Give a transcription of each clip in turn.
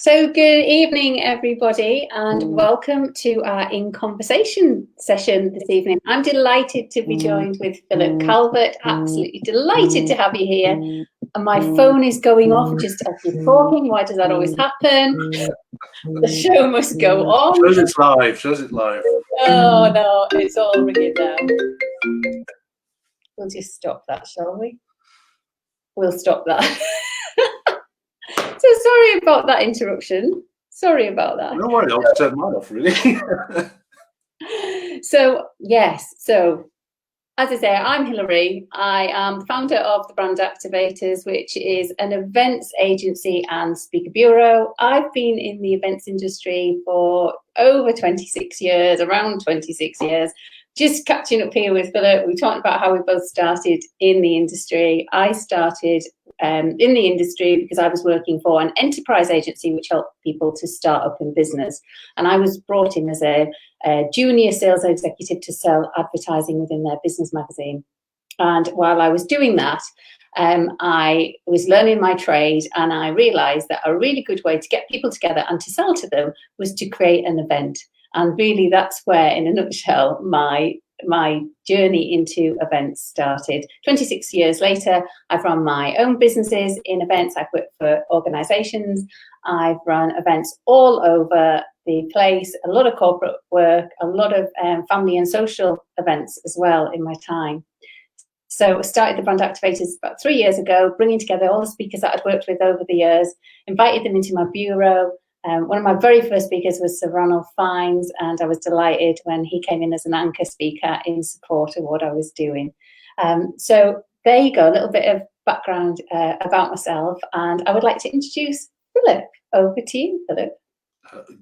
So good evening, everybody, and welcome to our In Conversation session this evening. I'm delighted to be joined with Philip Calvert. Absolutely delighted to have you here. And my phone is going off just as you're talking. Why does that always happen? The show must go on. Shows it's live. Shows it live. Oh no, it's all ringing now. We'll just stop that, shall we? We'll stop that. So sorry about that interruption. Sorry about that. No worry, I'll just turn mine off, really. So, yes. So, as I say, I'm Hilary. I am founder of the Brand Activators, which is an events agency and speaker bureau. I've been in the events industry for over 26 years, around 26 years. Just catching up here with Philip, we talked about how we both started in the industry. I started in the industry because I was working for an enterprise agency which helped people to start up in business. And I was brought in as a junior sales executive to sell advertising within their business magazine. And while I was doing that, I was learning my trade, and I realised that a really good way to get people together and to sell to them was to create an event. And really, that's where, in a nutshell, my journey into events started. 26 years later, I've run my own businesses in events. I've worked for organisations. I've run events all over the place, a lot of corporate work, a lot of family and social events as well in my time. So I started the Brand Activators about 3 years ago, bringing together all the speakers that I'd worked with over the years, invited them into my bureau. One of my very first speakers was Sir Ronald Fiennes, and I was delighted when he came in as an anchor speaker in support of what I was doing. So there you go, a little bit of background about myself, and I would like to introduce Philip. Over to you, Philip.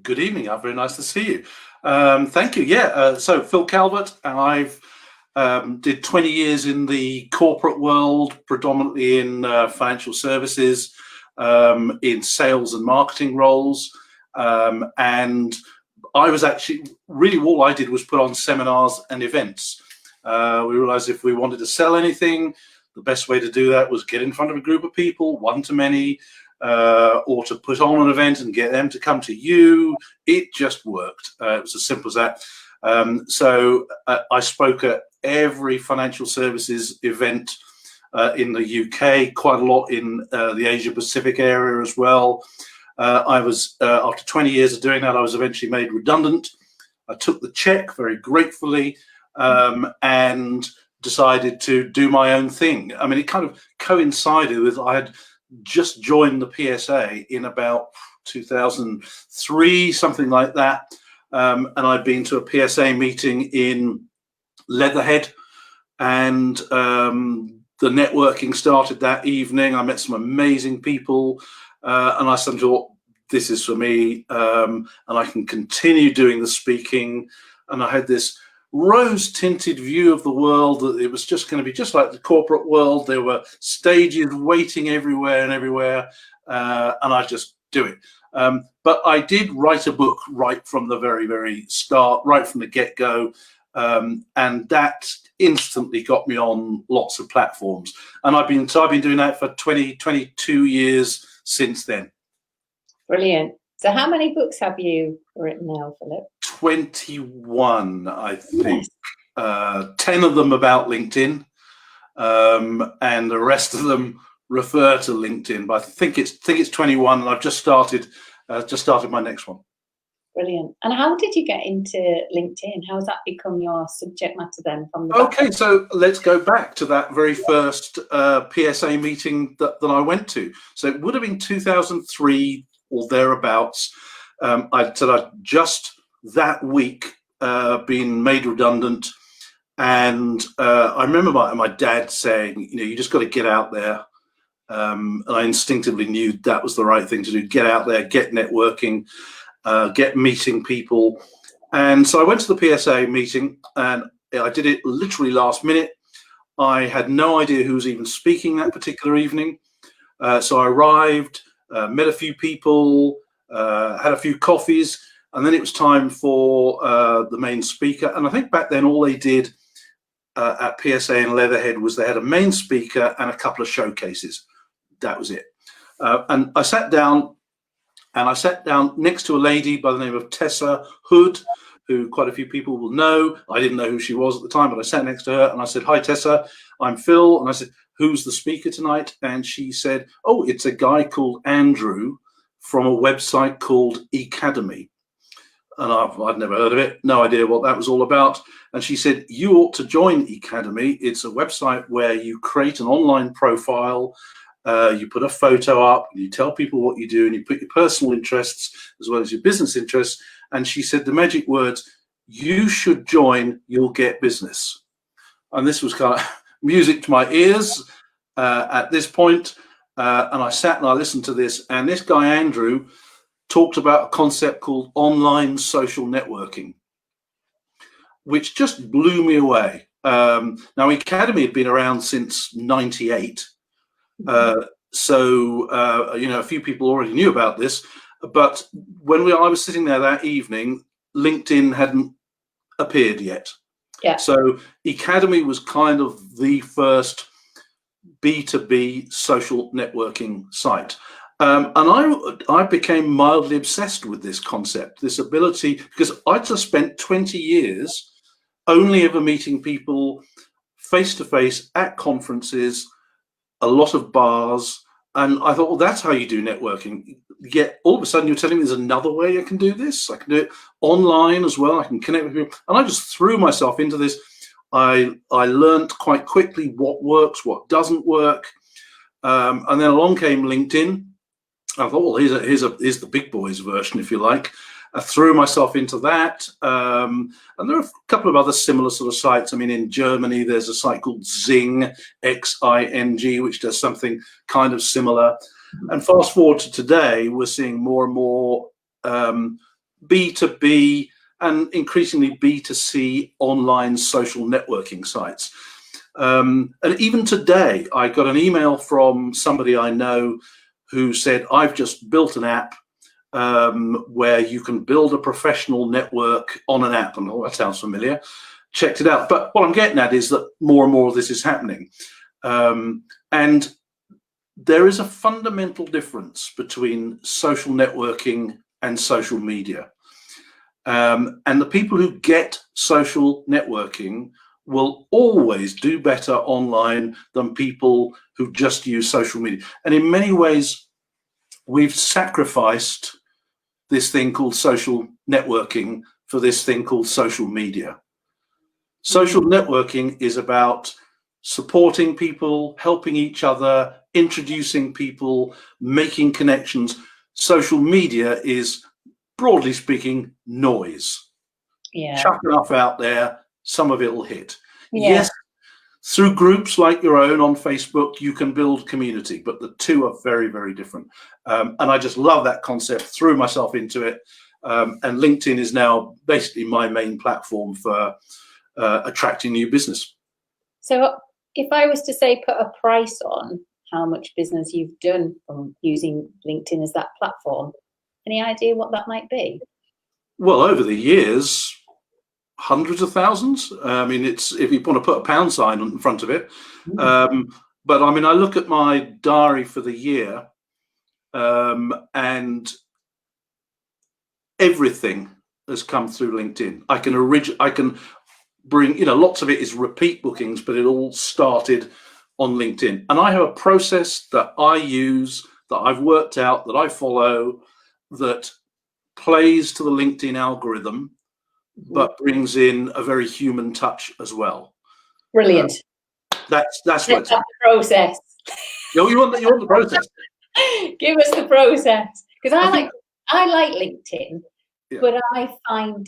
Good evening. Very nice to see you. Thank you. Yeah. So Phil Calvert, and I've did 20 years in the corporate world, predominantly in financial services. In sales and marketing roles, and I was actually really all I did was put on seminars and events. We realized if we wanted to sell anything, the best way to do that was get in front of a group of people, one to many, or to put on an event and get them to come to you. It just worked. It was as simple as that. So I spoke at every financial services event in the UK, quite a lot in the Asia Pacific area as well. I was, after 20 years of doing that, I was eventually made redundant. I took the check very gratefully and decided to do my own thing. I mean, it kind of coincided with, I had just joined the PSA in about 2003, something like that. And I'd been to a PSA meeting in Leatherhead, and the networking started that evening. I met some amazing people, and I suddenly thought, this is for me, and I can continue doing the speaking. And I had this rose-tinted view of the world, that it was just going to be just like the corporate world. There were stages waiting everywhere, and I just do it. But I did write a book right from the very, very start, right from the get-go, and that instantly got me on lots of platforms, and I've been doing that for 22 years since then. Brilliant. So how many books have you written now, Philip? 21, I think. Yes. 10 of them about LinkedIn, and the rest of them refer to LinkedIn, but I think it's 21, and I've just started my next one. Brilliant. And how did you get into LinkedIn? How has that become your subject matter then? Okay, so let's go back to that very first PSA meeting that I went to. So it would have been 2003 or thereabouts. I'd just that week been made redundant, and I remember my dad saying, you just got to get out there. And I instinctively knew that was the right thing to do. Get out there, get networking. Get meeting people. And so I went to the PSA meeting, and I did it literally last minute. I had no idea who was even speaking that particular evening. So I arrived, met a few people, had a few coffees, and then it was time for the main speaker. And I think back then all they did at PSA in Leatherhead was they had a main speaker and a couple of showcases. That was it. And I sat down. And I sat down next to a lady by the name of Tessa Hood, who quite a few people will know. I didn't know who she was at the time, but I sat next to her and I said, "Hi, Tessa, I'm Phil." And I said, "Who's the speaker tonight?" And she said, "Oh, it's a guy called Andrew from a website called Academy." And I'd never heard of it, no idea what that was all about. And she said, "You ought to join Academy. It's a website where you create an online profile, you put a photo up, you tell people what you do, and you put your personal interests as well as your business interests." And she said the magic words, "You should join, you'll get business." And this was kind of music to my ears at this point. And I sat and I listened to this, and this guy, Andrew, talked about a concept called online social networking, which just blew me away. Now, Academy had been around since '98. So, a few people already knew about this. But when I was sitting there that evening, LinkedIn hadn't appeared yet. Yeah. So Academy was kind of the first B2B social networking site. And I became mildly obsessed with this concept, this ability, because I just spent 20 years only ever meeting people face to face at conferences, a lot of bars. And I thought, well, that's how you do networking. Yet all of a sudden you're telling me there's another way I can do this. I can do it online as well. I can connect with people. And I just threw myself into this. I learned quite quickly what works, what doesn't work. And then along came LinkedIn. I thought, well, here's the big boys version, if you like. I threw myself into that. And there are a couple of other similar sort of sites. I mean, in Germany, there's a site called Xing, Xing, which does something kind of similar. And fast forward to today, we're seeing more and more B2B and increasingly B2C online social networking sites. And even today, I got an email from somebody I know who said, "I've just built an app where you can build a professional network on an app." And oh, that sounds familiar. Checked it out. But what I'm getting at is that more and more of this is happening. And there is a fundamental difference between social networking and social media. And the people who get social networking will always do better online than people who just use social media. And in many ways, we've sacrificed this thing called social networking for this thing called social media. Social networking is about supporting people, helping each other, introducing people, making connections. Social media is, broadly speaking, noise. Yeah. Chuck enough out there, some of it will hit. Yeah. Yes, through groups like your own on Facebook, you can build community, but the two are very, very different. And I just love that concept, threw myself into it. And LinkedIn is now basically my main platform for attracting new business. So if I was to say put a price on how much business you've done from using LinkedIn as that platform, any idea what that might be? Well, over the years, hundreds of thousands. I mean, it's, if you want to put a pound sign in front of it. But I mean, I look at my diary for the year, and everything has come through LinkedIn. I can bring, lots of it is repeat bookings, but it all started on LinkedIn. And I have a process that I use, that I've worked out, that I follow, that plays to the LinkedIn algorithm, but brings in a very human touch as well. Brilliant. That's what the process. You want the process. Give us the process, because I like LinkedIn, yeah. But I find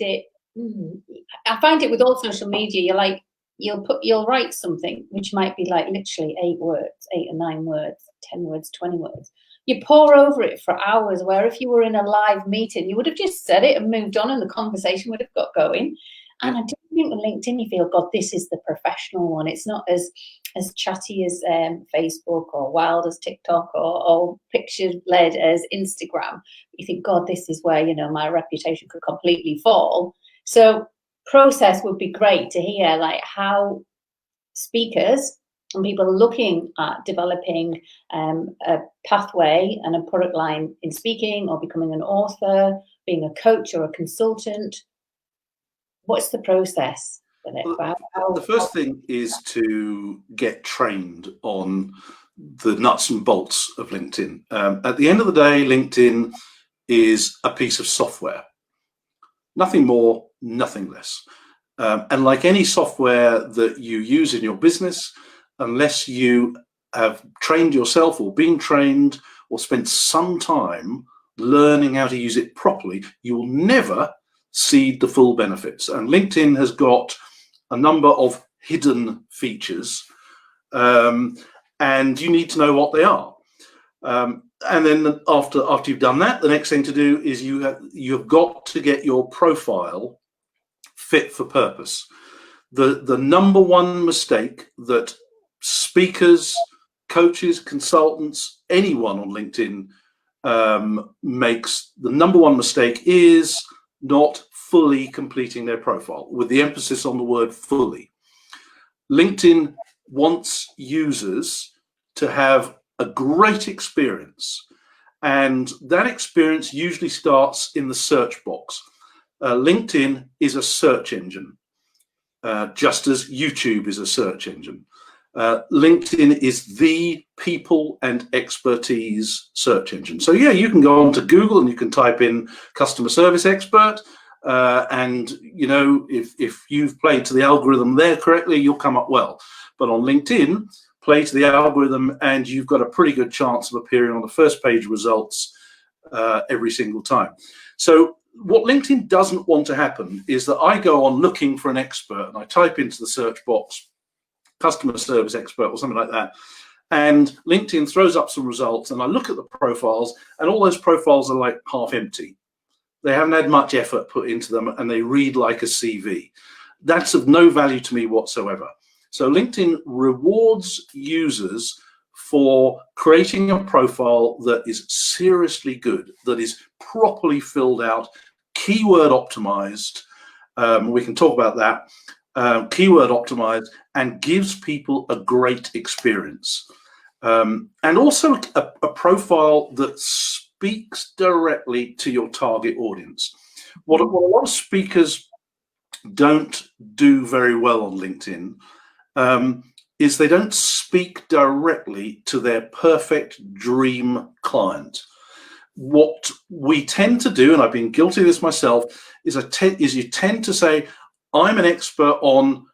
it with all social media. You'll write something which might be like literally 8 words, 8 or 9 words, 10 words, 20 words. You pore over it for hours, where if you were in a live meeting, you would have just said it and moved on and the conversation would have got going. And I do think with LinkedIn, you feel, God, this is the professional one. It's not as chatty as Facebook or wild as TikTok or picture-led as Instagram. You think, God, this is where, my reputation could completely fall. So process would be great to hear, like how speakers and people are looking at developing a pathway and a product line in speaking or becoming an author, being a coach or a consultant, what's the process with it? The first thing is to get trained on the nuts and bolts of LinkedIn. At the end of the day, LinkedIn is a piece of software. Nothing more, nothing less. And like any software that you use in your business, unless you have trained yourself or been trained or spent some time learning how to use it properly, you will never see the full benefits. And LinkedIn has got a number of hidden features, and you need to know what they are. And then after you've done that, the next thing to do is you've got to get your profile fit for purpose. The number one mistake that speakers, coaches, consultants, anyone on LinkedIn makes, the number one mistake is not fully completing their profile, with the emphasis on the word fully. LinkedIn wants users to have a great experience, and that experience usually starts in the search box. LinkedIn is a search engine, just as YouTube is a search engine. LinkedIn is the people and expertise search engine. So yeah, you can go on to Google and you can type in customer service expert, and you know, if you've played to the algorithm there correctly, you'll come up well. But on LinkedIn, play to the algorithm and you've got a pretty good chance of appearing on the first page results every single time. So what LinkedIn doesn't want to happen is that I go on looking for an expert and I type into the search box customer service expert or something like that, and LinkedIn throws up some results and I look at the profiles and all those profiles are like half empty. They haven't had much effort put into them and they read like a CV. That's of no value to me whatsoever. So LinkedIn rewards users for creating a profile that is seriously good, that is properly filled out, keyword optimized. We can talk about that. Keyword optimized, and gives people a great experience. And also a profile that speaks directly to your target audience. What a lot of speakers don't do very well on LinkedIn is they don't speak directly to their perfect dream client. What we tend to do, and I've been guilty of this myself, is you tend to say, I'm an expert on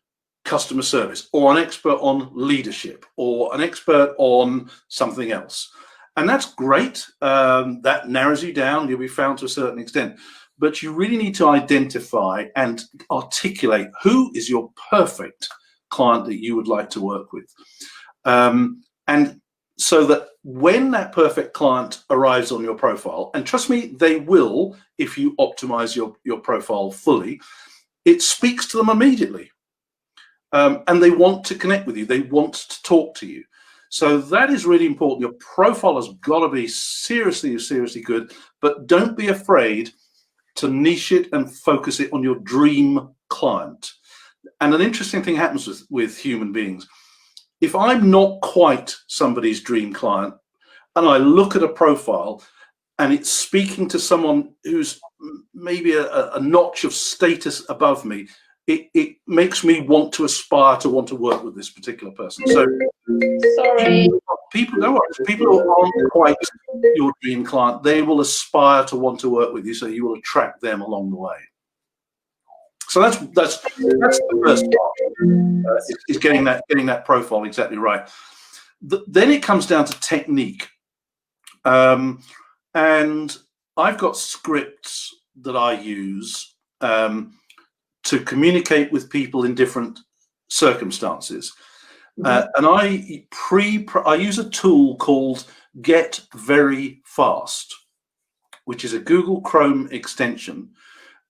customer service, or an expert on leadership, or an expert on something else. And that's great. That narrows you down. You'll be found to a certain extent. But you really need to identify and articulate who is your perfect client that you would like to work with. And so that when that perfect client arrives on your profile, and trust me, they will if you optimize your profile fully, it speaks to them immediately. And they want to connect with you. They want to talk to you. So that is really important. Your profile has got to be seriously, seriously good, but don't be afraid to niche it and focus it on your dream client. And an interesting thing happens with human beings. If I'm not quite somebody's dream client and I look at a profile and it's speaking to someone who's maybe a notch of status above me, it makes me want to aspire to want to work with this particular person. So sorry, people who aren't quite your dream client, they will aspire to want to work with you, so you will attract them along the way. So that's the first part, is getting that profile exactly right. Then it comes down to technique, and I've got scripts that I use to communicate with people in different circumstances. And I use a tool called Get Very Fast, which is a Google Chrome extension.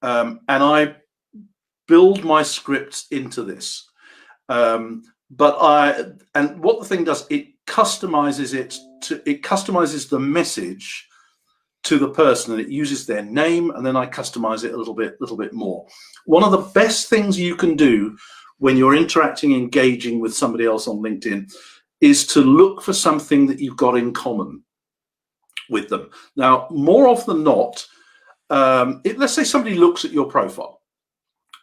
And I build my scripts into this. And what the thing does, it customizes the message to the person, and it uses their name, and then I customize it a little bit more. One of the best things you can do when you're interacting, engaging with somebody else on LinkedIn, is to look for something that you've got in common with them. Now, more often than not, let's say somebody looks at your profile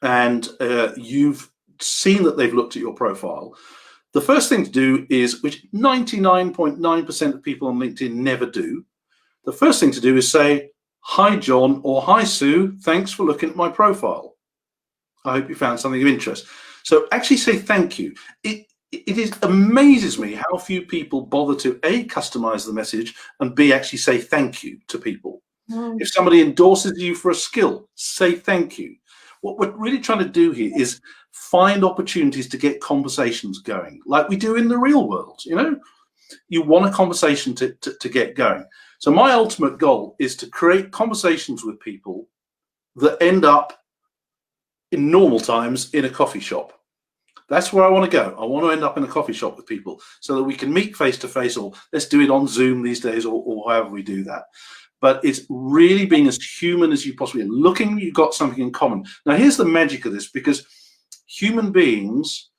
and you've seen that they've looked at your profile. The first thing to do is, which 99.9% of people on LinkedIn never do, the first thing to do is say, "Hi, John," or "Hi, Sue, thanks for looking at my profile. I hope you found something of interest." So actually say thank you. It amazes me how few people bother to A, customize the message, and B, actually say thank you to people. If somebody endorses you for a skill, say thank you. What we're really trying to do here is find opportunities to get conversations going, like we do in the real world. You know, you want a conversation to get going. So my ultimate goal is to create conversations with people that end up in normal times in a coffee shop. That's where I want to go. I want to end up in a coffee shop with people so that we can meet face to face, or let's do it on Zoom these days, or however we do that. But it's really being as human as you possibly can. Looking, you've got something in common. Now, here's the magic of this, because human beings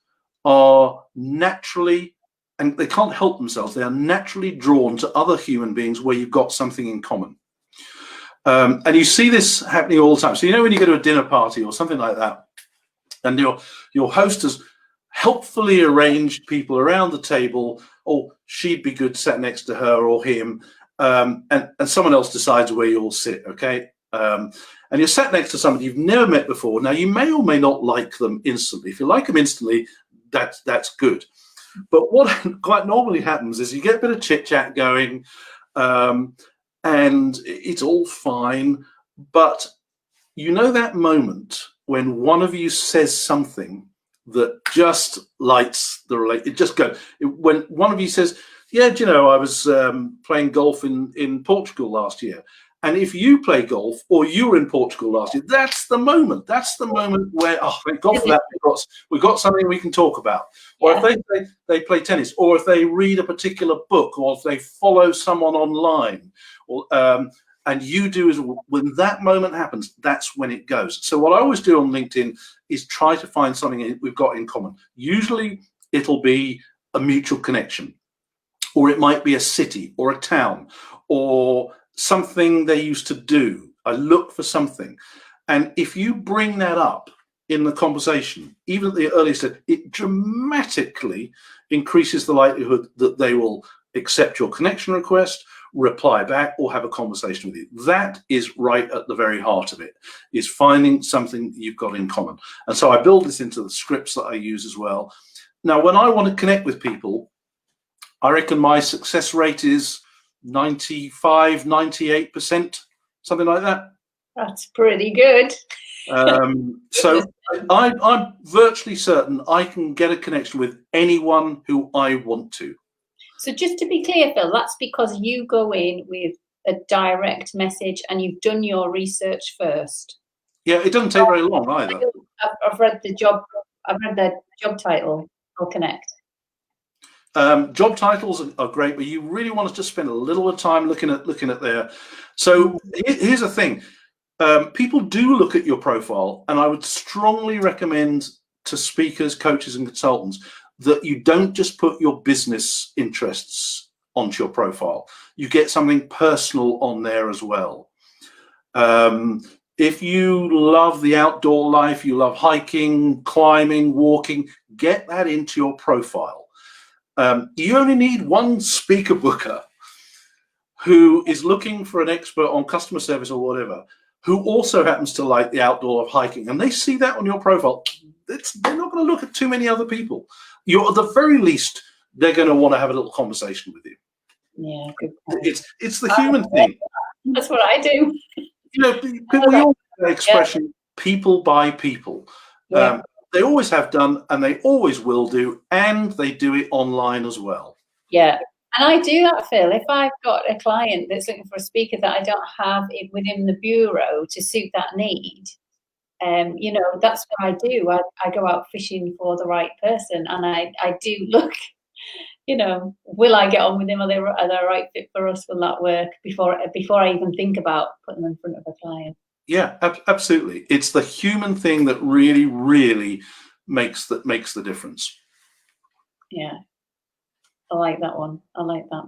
are naturally, and they can't help themselves, they are naturally drawn to other human beings where you've got something in common. And you see this happening all the time. So, you know, when you go to a dinner party or something like that, and your host has helpfully arranged people around the table, or she'd be good sat next to her or him, and someone else decides where you'll sit, okay? And you're sat next to somebody you've never met before. Now, you may or may not like them instantly. If you like them instantly, that's good. But what quite normally happens is you get a bit of chit-chat going, and it's all fine. But you know that moment when one of you says something that just lights the relate. It just goes. When one of you says, "Yeah, do you know, I was playing golf in Portugal last year." And if you play golf, or you were in Portugal last year, that's the moment. That's the moment where, oh, thank God for that, we've got something we can talk about. Or if they play tennis, or if they read a particular book, or if they follow someone online, or and you do as well. When that moment happens, that's when it goes. So what I always do on LinkedIn is try to find something we've got in common. Usually it'll be a mutual connection, or it might be a city or a town, or something they used to do. I look for something. And if you bring that up in the conversation, even at the earliest stage, it dramatically increases the likelihood that they will accept your connection request, reply back, or have a conversation with you. That is right at the very heart of it, is finding something you've got in common. And so I build this into the scripts that I use as well. Now, when I want to connect with people, I reckon my success rate is 95, 98%, something like that. That's pretty good. So I'm virtually certain I can get a connection with anyone who I want to. So just to be clear, Phil, that's because you go in with a direct message and you've done your research first. Yeah, it doesn't take very long either. I've read the job title, I'll connect. Job titles are great, but you really want to just spend a little bit of time looking at there. So here's the thing. People do look at your profile, and I would strongly recommend to speakers, coaches, and consultants that you don't just put your business interests onto your profile. You get something personal on there as well. If you love the outdoor life, you love hiking, climbing, walking, get that into your profile. You only need one speaker booker who is looking for an expert on customer service or whatever, who also happens to like the outdoor of hiking, and they see that on your profile. They're not going to look at too many other people. You're at the very least, they're going to want to have a little conversation with you. Yeah, good point. It's the human thing. That's what I do. You know, we all have the expression, people buy people. Yeah. They always have done, and they always will do, and they do it online as well. Yeah. And I do that, Phil. If I've got a client that's looking for a speaker that I don't have it within the bureau to suit that need, you know, that's what I do. I go out fishing for the right person, and I do look, you know, will I get on with them? Are they a right fit for us? Will that work before I even think about putting them in front of a client? Yeah, absolutely. It's the human thing that really, really makes the difference. Yeah, I like that one. I like that.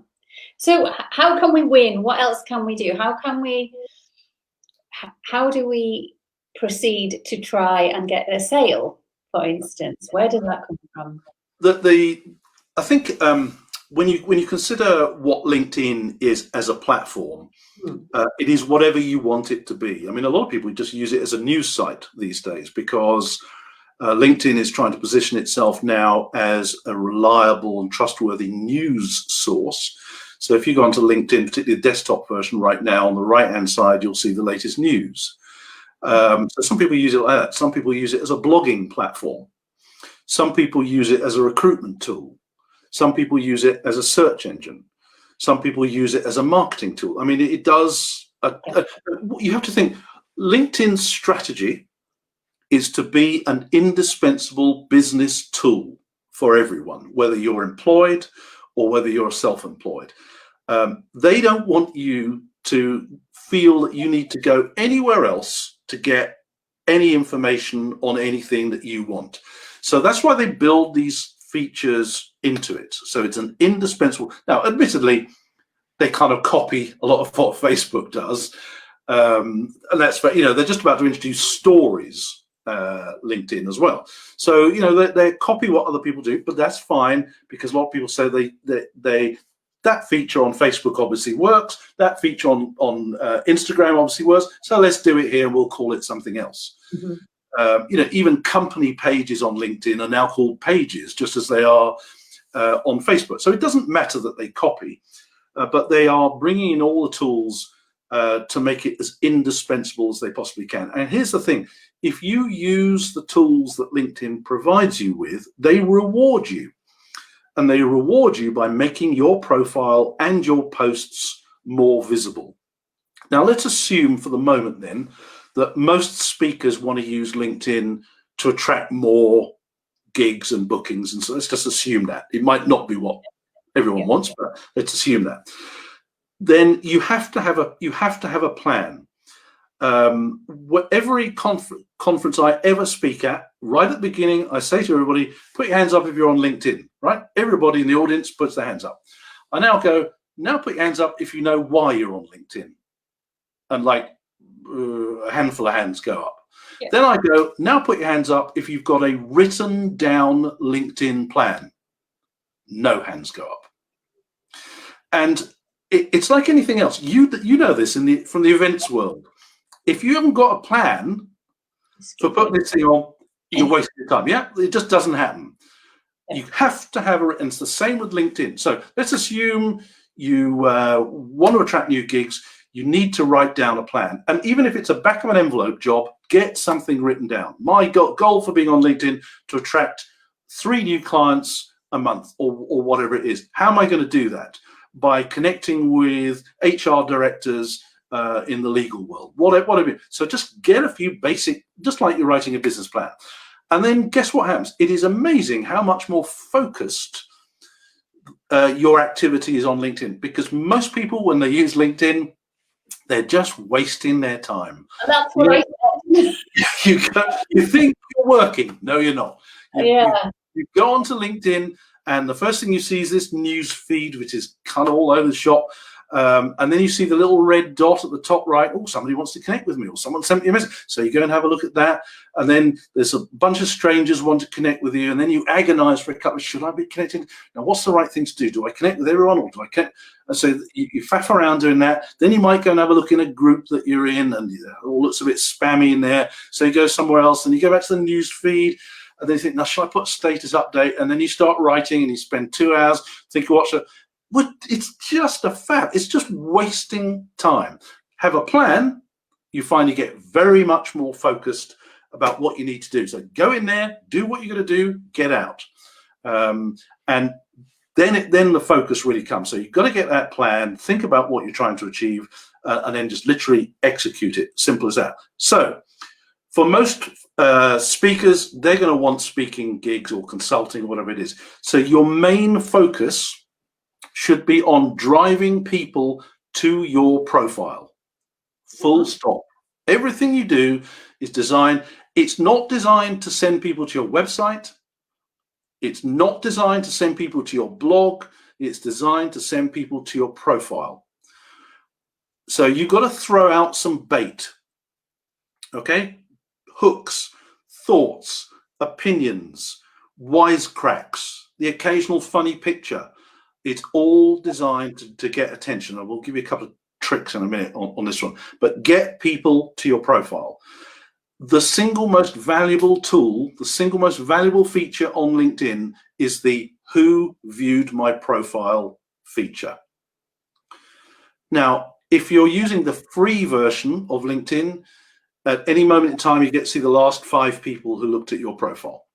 So how can we win? What else can we do? How do we proceed to try and get a sale, for instance? Where does that come from? I think when you consider what LinkedIn is as a platform, it is whatever you want it to be. I mean, a lot of people just use it as a news site these days because LinkedIn is trying to position itself now as a reliable and trustworthy news source. So if you go onto LinkedIn, particularly the desktop version right now, on the right-hand side, you'll see the latest news. So some people use it like that. Some people use it as a blogging platform. Some people use it as a recruitment tool. Some people use it as a search engine. Some people use it as a marketing tool. I mean, it does. You have to think, LinkedIn's strategy is to be an indispensable business tool for everyone, whether you're employed or whether you're self-employed. They don't want you to feel that you need to go anywhere else to get any information on anything that you want. So that's why they build these features into it. So it's an indispensable. Now, admittedly, they kind of copy a lot of what Facebook does. And that's, they're just about to introduce stories, LinkedIn as well. So, they copy what other people do, but that's fine because a lot of people say that feature on Facebook obviously works. That feature on Instagram obviously works. So let's do it here and we'll call it something else. Even company pages on LinkedIn are now called pages, just as they are on Facebook. So it doesn't matter that they copy, but they are bringing in all the tools to make it as indispensable as they possibly can. And here's the thing. If you use the tools that LinkedIn provides you with, they reward you. And they reward you by making your profile and your posts more visible. Now, let's assume for the moment then that most speakers want to use LinkedIn to attract more gigs and bookings. And so let's just assume that. It might not be what everyone wants, but let's assume that. Then you have to have a plan. Every conference I ever speak at, right at the beginning, I say to everybody, put your hands up if you're on LinkedIn, right? Everybody in the audience puts their hands up. I now go, now put your hands up if you know why you're on LinkedIn. And a handful of hands go up. Yeah. Then I go, now put your hands up if you've got a written down LinkedIn plan. No hands go up. And it's like anything else. You know this from the events world. If you haven't got a plan for putting this thing on, you're wasting your time. Yeah, it just doesn't happen. Yeah. You have to have and it's the same with LinkedIn. So let's assume you want to attract new gigs. You need to write down a plan. And even if it's a back of an envelope job, get something written down. My goal for being on LinkedIn to attract 3 new clients a month or whatever it is. How am I going to do that? By connecting with HR directors in the legal world, whatever. So just get a few basic, just like you're writing a business plan. And then guess what happens? It is amazing how much more focused your activity is on LinkedIn, because most people, when they use LinkedIn, they're just wasting their time. That's what I said. You think you're working. No, you're not. Yeah. You go onto LinkedIn, and the first thing you see is this news feed, which is kind of all over the shop. And then you see the little red dot at the top right. Oh, somebody wants to connect with me, or someone sent me a message. So you go and have a look at that. And then there's a bunch of strangers want to connect with you. And then you agonize for a couple of, should I be connected? Now, what's the right thing to do? Do I connect with everyone, or do I connect? And so you faff around doing that. Then you might go and have a look in a group that you're in, and it all looks a bit spammy in there. So you go somewhere else, and you go back to the news feed. And then you think, now, should I put a status update? And then you start writing, and you spend 2 hours thinking, what's it? Well, it's just a fab. It's just wasting time. Have a plan. You find you get very much more focused about what you need to do. So go in there, do what you're going to do, get out. And then the focus really comes. So you've got to get that plan, think about what you're trying to achieve, and then just literally execute it. Simple as that. So for most speakers, they're going to want speaking gigs or consulting or whatever it is. So your main focus should be on driving people to your profile. Full stop. Everything you do is designed. It's not designed to send people to your website. It's not designed to send people to your blog. It's designed to send people to your profile. So you've got to throw out some bait, okay? Hooks, thoughts, opinions, wisecracks, the occasional funny picture. It's all designed to get attention. I will give you a couple of tricks in a minute on this one, but get people to your profile. The single most valuable tool, the single most valuable feature on LinkedIn is the "Who viewed my profile" feature. Now, if you're using the free version of LinkedIn, at any moment in time, you get to see the last 5 people who looked at your profile.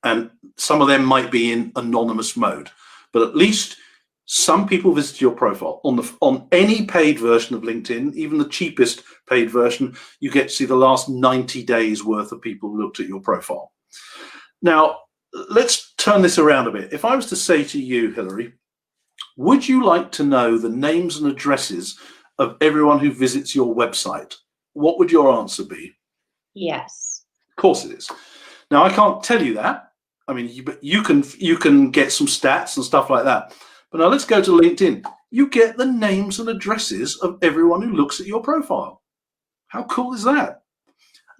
And some of them might be in anonymous mode, but at least some people visit your profile. On any paid version of LinkedIn, even the cheapest paid version, you get to see the last 90 days worth of people who looked at your profile. Now, let's turn this around a bit. If I was to say to you, Hilary, would you like to know the names and addresses of everyone who visits your website? What would your answer be? Yes. Of course it is. Now, I can't tell you that. I mean, you can get some stats and stuff like that. But now let's go to LinkedIn. You get the names and addresses of everyone who looks at your profile. How cool is that?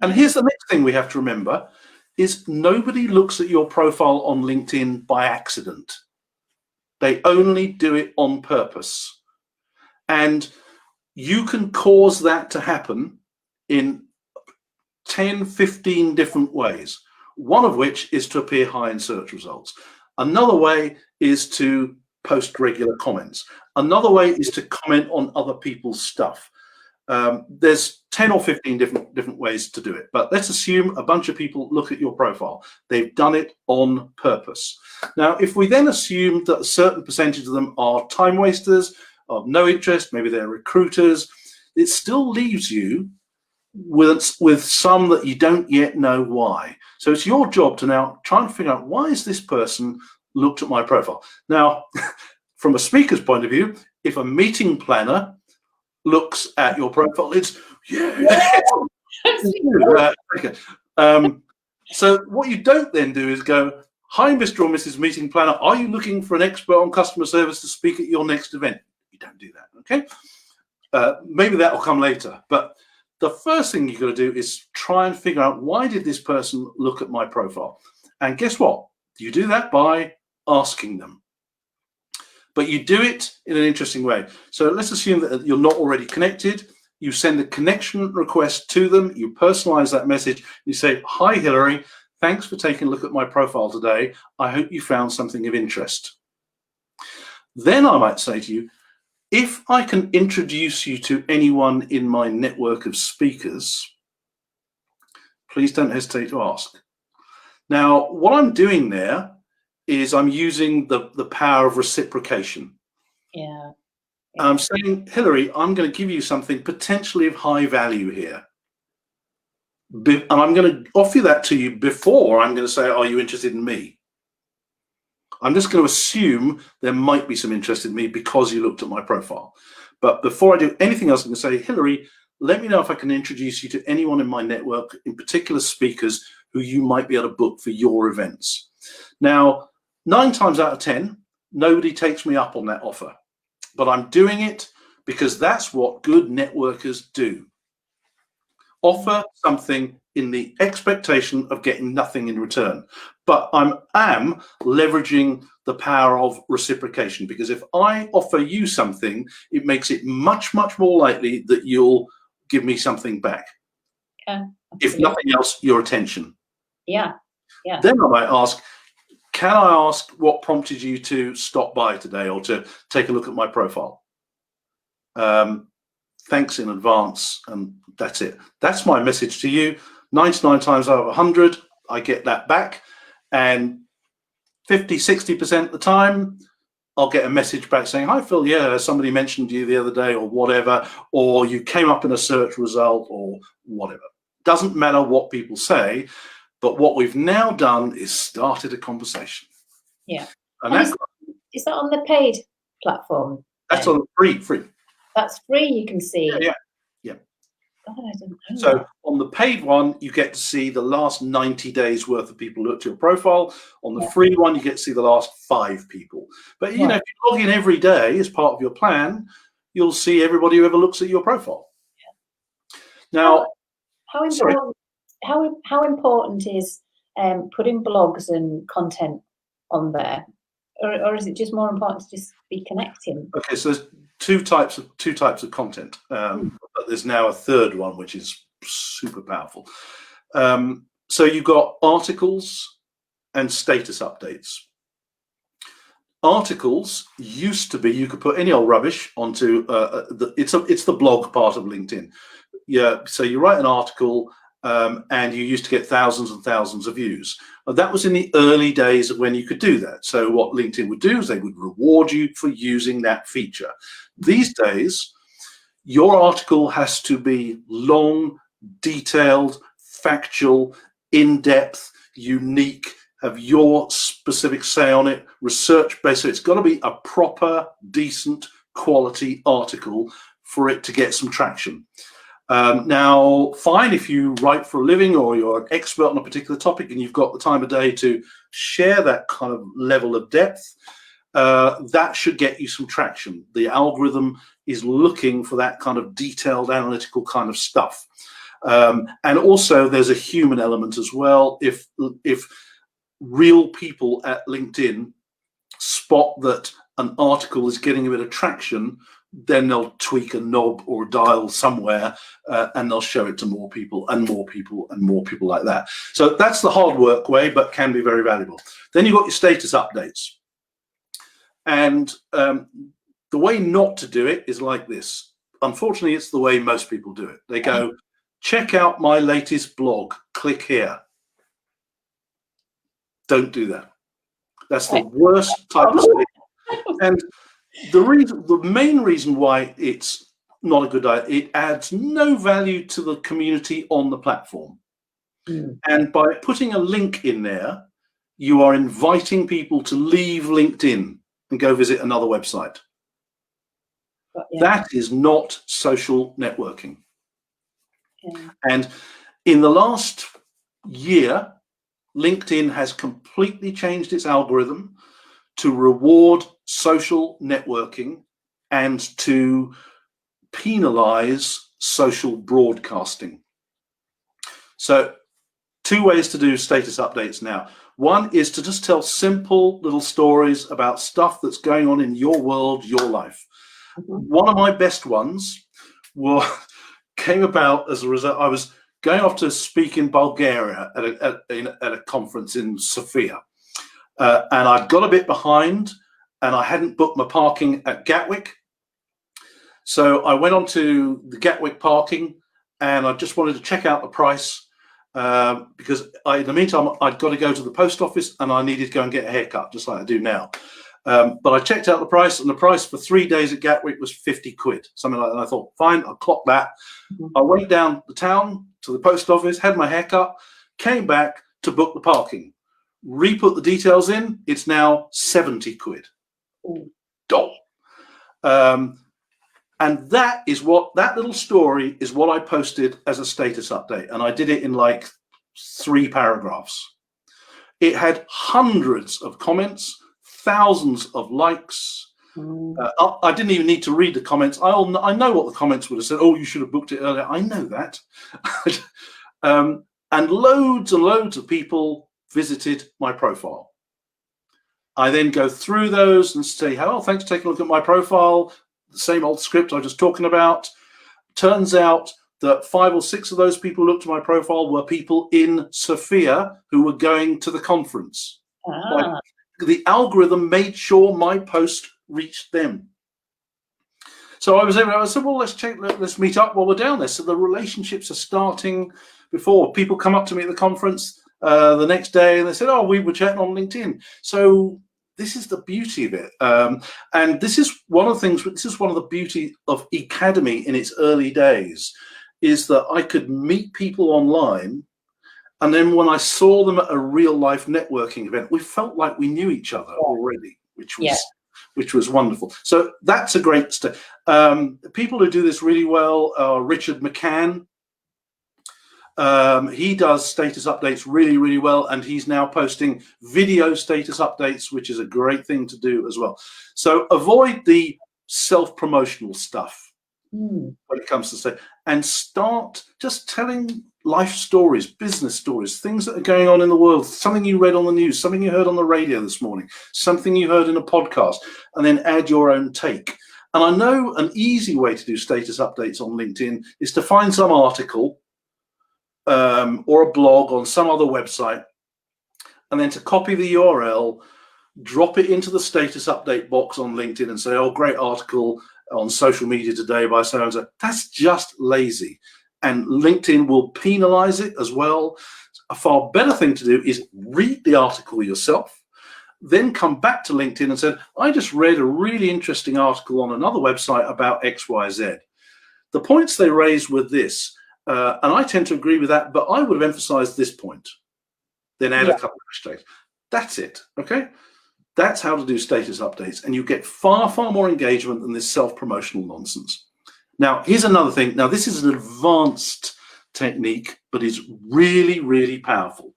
And here's the next thing we have to remember is nobody looks at your profile on LinkedIn by accident. They only do it on purpose. And you can cause that to happen in 10, 15 different ways. One of which is to appear high in search results. Another way is to post regular comments. Another way is to comment on other people's stuff. There's 10 or 15 different ways to do it, but let's assume a bunch of people look at your profile. They've done it on purpose. Now, if we then assume that a certain percentage of them are time wasters, of no interest, maybe they're recruiters, it still leaves you with some that you don't yet know why. So it's your job to now try and figure out, why is this person looked at my profile? Now, from a speaker's point of view, if a meeting planner looks at your profile, it's okay. So what you don't then do is go, "Hi, Mr. or Mrs. Meeting Planner, are you looking for an expert on customer service to speak at your next event?" You don't do that, okay? Maybe that will come later, but the first thing you've got to do is try and figure out, why did this person look at my profile? And guess what? You do that by asking them. But you do it in an interesting way. So let's assume that you're not already connected. You send a connection request to them. You personalize that message. You say, "Hi, Hilary. Thanks for taking a look at my profile today. I hope you found something of interest." Then I might say to you, if I can introduce you to anyone in my network of speakers, please don't hesitate to ask. Now, what I'm doing there is I'm using the power of reciprocation. Yeah. I'm saying, "Hilary, I'm going to give you something potentially of high value here. And I'm going to offer that to you before I'm going to say, are you interested in me? I'm just going to assume there might be some interest in me because you looked at my profile. But before I do anything else, I'm going to say, "Hilary, let me know if I can introduce you to anyone in my network, in particular speakers who you might be able to book for your events." Now, 9 times out of 10, nobody takes me up on that offer. But I'm doing it because that's what good networkers do. Offer something in the expectation of getting nothing in return. But I am leveraging the power of reciprocation, because if I offer you something, it makes it much, much more likely that you'll give me something back. Yeah, if nothing else, your attention. Yeah. Yeah. Then I might ask, can I ask what prompted you to stop by today or to take a look at my profile? Thanks in advance, and that's it. That's my message to you. 99 times out of 100, I get that back, and 50–60% of the time, I'll get a message back saying, "Hi Phil, yeah, somebody mentioned you the other day," or whatever, or you came up in a search result, or whatever. Doesn't matter what people say, but what we've now done is started a conversation. Yeah. And is that on the paid platform? That's on free. That's free, you can see. Yeah. God, I didn't know So that. on the paid one, you get to see the last 90 days worth of people who looked at your profile. On the Yeah. free one, you get to see the last 5 people. But, you know, Right. if you log in every day as part of your plan, you'll see everybody who ever looks at your profile. Now, How sorry. important? How important is putting blogs and content on there, or is it just more important to just be connecting? Okay, so there's two types of content, but there's now a third one which is super powerful. So you've got articles and status updates. Articles used to be you could put any old rubbish onto it's the blog part of LinkedIn. Yeah, so you write an article and you used to get thousands and thousands of views. That was in the early days of when you could do that. So what LinkedIn would do is they would reward you for using that feature. These days, your article has to be long, detailed, factual, in-depth, unique, have your specific say on it, research-based. So it's got to be a proper, decent, quality article for it to get some traction. Now, fine if you write for a living or you're an expert on a particular topic and you've got the time of day to share that kind of level of depth, that should get you some traction. The algorithm is looking for that kind of detailed analytical kind of stuff. And also there's a human element as well. If real people at LinkedIn spot that an article is getting a bit of traction, then they'll tweak a knob or a dial somewhere and they'll show it to more people and more people and more people like that. So that's the hard work way, but can be very valuable. Then you've got your status updates. And the way not to do it is like this. Unfortunately, it's the way most people do it. They go, check out my latest blog, click here. Don't do that. That's the worst type of thing. And the main reason why it's not a good idea, it adds no value to the community on the platform. And by putting a link in there, you are inviting people to leave LinkedIn and go visit another website. That is not social networking. And in the last year, LinkedIn has completely changed its algorithm to reward social networking and to penalize social broadcasting. So 2 ways to do status updates now. One is to just tell simple little stories about stuff that's going on in your world, your life. One of my best ones came about as a result. I was going off to speak in Bulgaria at a conference in Sofia. And I'd got a bit behind and I hadn't booked my parking at Gatwick. So I went on to the Gatwick parking and I just wanted to check out the price because in the meantime, I'd got to go to the post office and I needed to go and get a haircut, just like I do now. But I checked out the price and the price for 3 days at Gatwick was 50 quid, something like that. And I thought, fine, I'll clock that. I went down the town to the post office, had my haircut, came back to book the parking. Re-put the details in, it's now 70 quid. Doll. And that little story is what I posted as a status update. And I did it in like 3 paragraphs. It had hundreds of comments, thousands of likes. I didn't even need to read the comments. I know what the comments would have said. Oh, you should have booked it earlier. I know that. And loads and loads of people visited my profile. I then go through those and say, oh, thanks for taking a look at my profile. The same old script I was just talking about. Turns out that 5 or 6 of those people who looked at my profile were people in Sofia who were going to the conference. Like, the algorithm made sure my post reached them. So I said, well, let's meet up while we're down there. So the relationships are starting before. People come up to me at the conference the next day and they said, oh, we were chatting on LinkedIn. So this is the beauty of it. And this is one of the beauty of Academy in its early days, is that I could meet people online. And then when I saw them at a real life networking event, we felt like we knew each other already, which was wonderful. So that's a great step. People who do this really well are Richard McCann, He does status updates really, really well, and he's now posting video status updates, which is a great thing to do as well. So avoid the self-promotional stuff when it comes to say, and start just telling life stories, business stories, things that are going on in the world, something you read on the news, something you heard on the radio this morning, something you heard in a podcast, and then add your own take. And I know an easy way to do status updates on LinkedIn is to find some article or a blog on some other website, and then to copy the URL, drop it into the status update box on LinkedIn and say, oh, great article on social media today by so-and-so. That's just lazy. And LinkedIn will penalize it as well. A far better thing to do is read the article yourself, then come back to LinkedIn and say, I just read a really interesting article on another website about XYZ. The points they raised were this, and I tend to agree with that, but I would have emphasized this point. Then add a couple of hashtags. That's it, okay? That's how to do status updates, and you get far, far more engagement than this self-promotional nonsense. Now, here's another thing. Now, this is an advanced technique, but it's really, really powerful.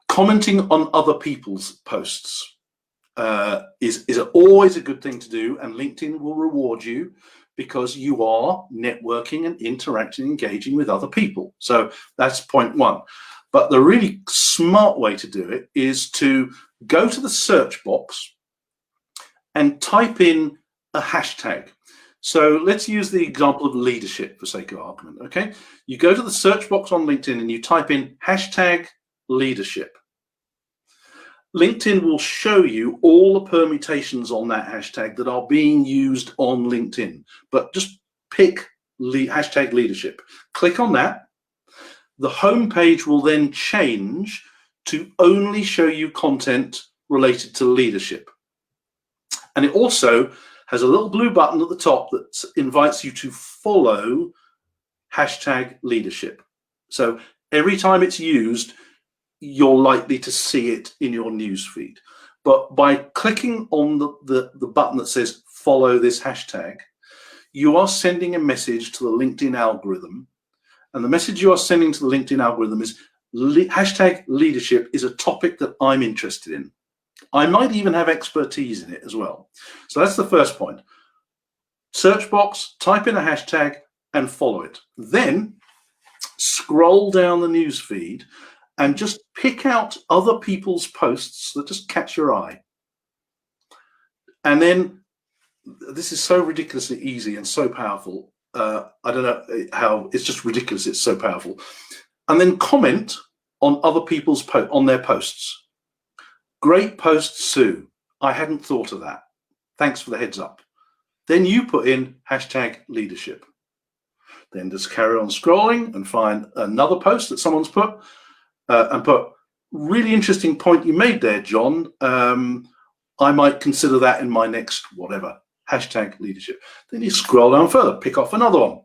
Commenting on other people's posts is always a good thing to do, and LinkedIn will reward you because you are networking and interacting, engaging with other people. So that's point one. But the really smart way to do it is to go to the search box and type in a hashtag. So let's use the example of leadership for sake of argument, okay? You go to the search box on LinkedIn and you type in hashtag leadership. LinkedIn will show you all the permutations on that hashtag that are being used on LinkedIn, but just pick hashtag leadership. Click on that. The home page will then change to only show you content related to leadership. And it also has a little blue button at the top that invites you to follow hashtag leadership. So every time it's used, you're likely to see it in your newsfeed. But by clicking on the button that says follow this hashtag, you are sending a message to the LinkedIn algorithm. And the message you are sending to the LinkedIn algorithm is hashtag leadership is a topic that I'm interested in. I might even have expertise in it as well. So that's the first point. Search box, type in a hashtag and follow it. Then scroll down the news feed and just pick out other people's posts that just catch your eye. And then this is so ridiculously easy and so powerful. I don't know how, it's just ridiculous. It's so powerful. And then comment on other people's on their posts. Great post, Sue. I hadn't thought of that. Thanks for the heads up. Then you put in hashtag leadership. Then just carry on scrolling and find another post that someone's put and put, really interesting point you made there, John. I might consider that in my next whatever. Hashtag leadership. Then you scroll down further, pick off another one.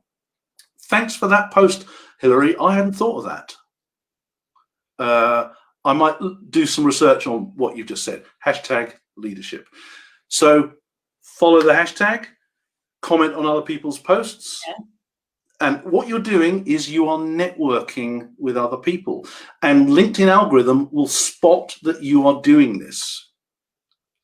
Thanks for that post, Hillary. I hadn't thought of that. I might do some research on what you just said. Hashtag leadership. So follow the hashtag, comment on other people's posts. Yeah. And what you're doing is you are networking with other people. And LinkedIn algorithm will spot that you are doing this.